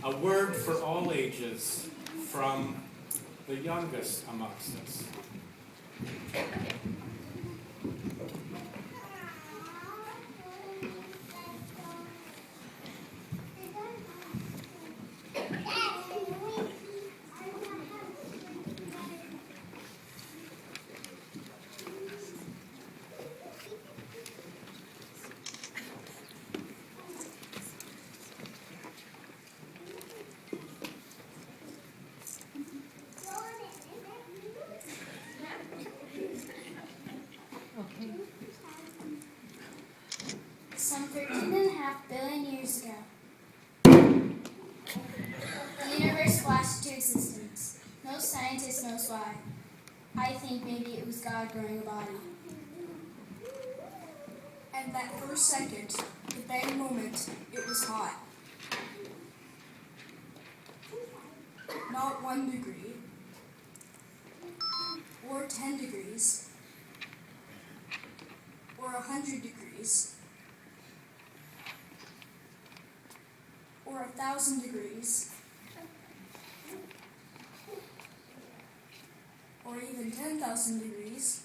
A word for all ages from the youngest amongst us. Some 13.5 billion years ago, the universe flashed into existence. No scientist knows why. I think maybe it was God growing a body. And that first second, the bang moment, it was hot. Not 1 degree, or 10 degrees, or 100 degrees, or 1,000 degrees, or even 10,000 degrees,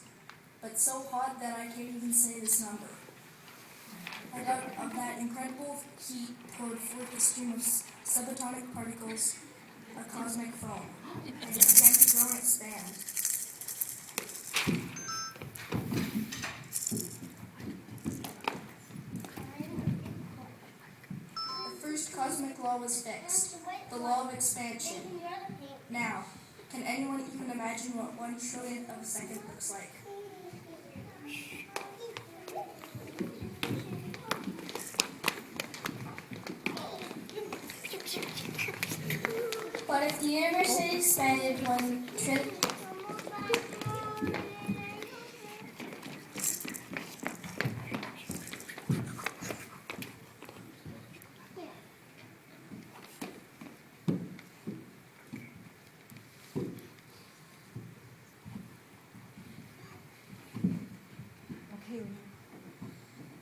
but so hot that I can't even say this number. And out of that incredible heat poured forth a stream of subatomic particles, a cosmic foam, and it began to grow and expand. The first cosmic law was fixed, the law of expansion. Now, can anyone even imagine what 1/1,000,000th of a second looks like? But if the universe had expanded 1 trillion...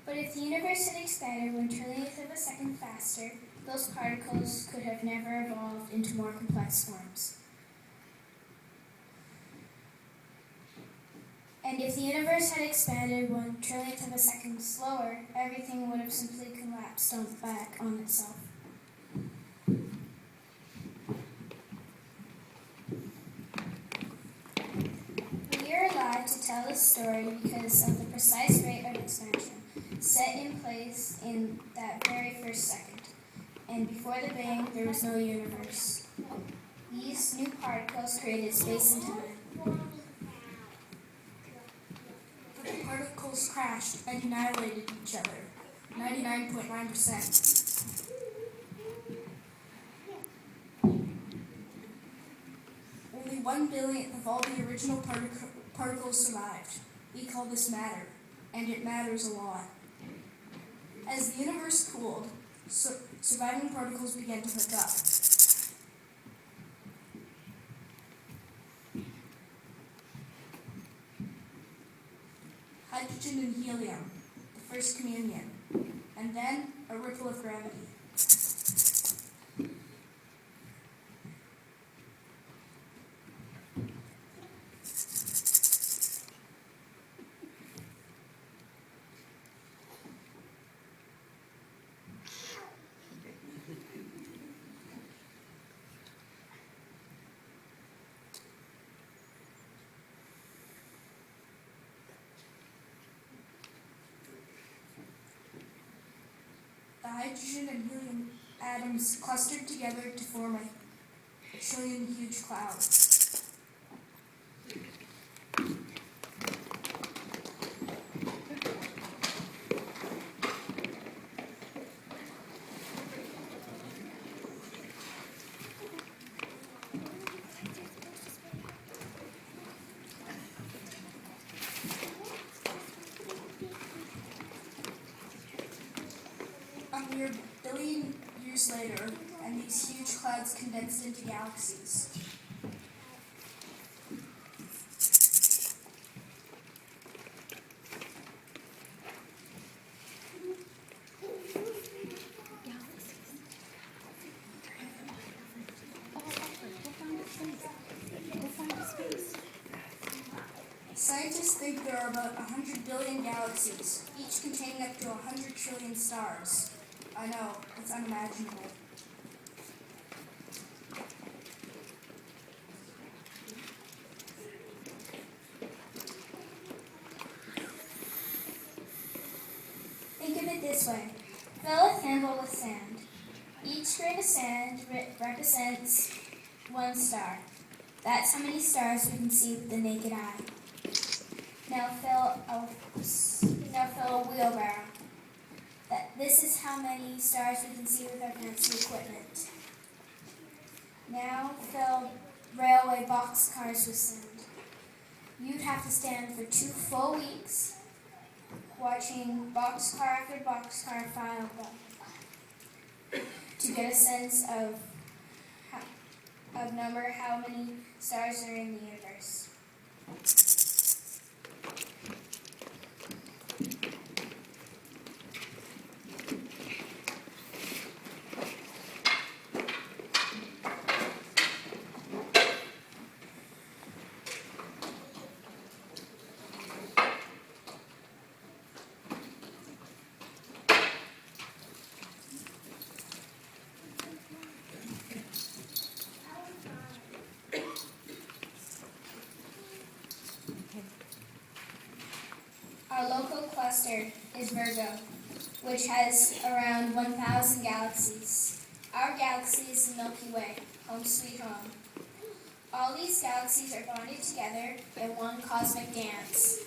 But if the universe had expanded 1/1,000,000th of a second faster, those particles could have never evolved into more complex forms. And if the universe had expanded 1/1,000,000th of a second slower, everything would have simply collapsed back on itself. We are alive to tell this story because of the precise rate of expansion set in place in that very first second. And before the bang, there was no universe. These new particles created space and time. But the particles crashed and annihilated each other, 99.9%. Only 1/1,000,000th of all the original particles survived. We call this matter, and it matters a lot. As the universe cooled, surviving particles began to hook up. Hydrogen and helium, the first communion, and then a ripple of gravity. The hydrogen and helium atoms clustered together to form a trillion huge clouds. A mere billion years later, and these huge clouds condensed into galaxies. Scientists think there are about 100 billion galaxies, each containing up to 100 trillion stars. I know, it's unimaginable. Think of it this way. Fill a thimble with sand. Each grain of sand represents one star. That's how many stars we can see with the naked eye. Now fill a wheelbarrow. This is how many stars we can see with our fancy equipment. Now fill railway boxcars with sand. You'd have to stand for 2 full weeks watching boxcar after boxcar file by to get a sense of how many stars are in the universe. Our local cluster is Virgo, which has around 1,000 galaxies. Our galaxy is the Milky Way, home sweet home. All these galaxies are bonded together in one cosmic dance,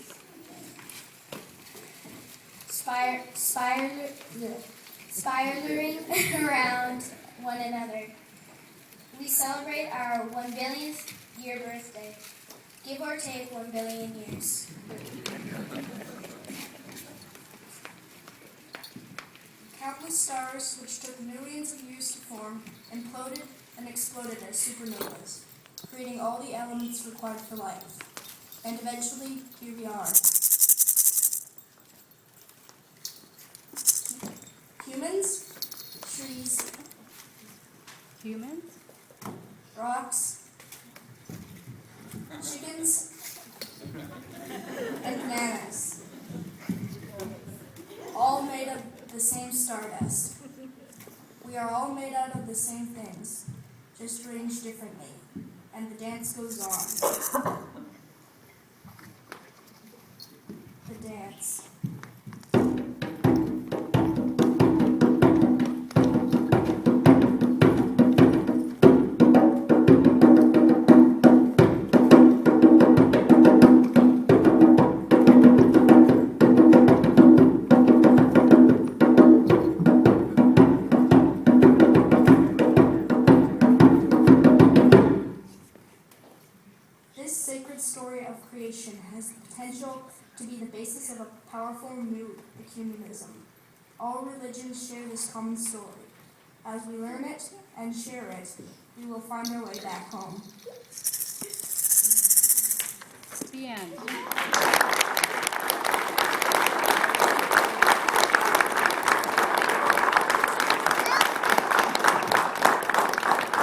spiraling around one another. We celebrate our 1 billionth year birthday, give or take 1 billion years. Countless stars, which took millions of years to form, imploded and exploded as supernovas, creating all the elements required for life. And eventually, here we are. Humans, trees, rocks, chickens, and bananas. All made of the same stardust. We are all made out of the same things, just arranged differently. And the dance goes on. The dance. This sacred story of creation has the potential to be the basis of a powerful new ecumenism. All religions share this common story. As we learn it and share it, we will find our way back home. The end.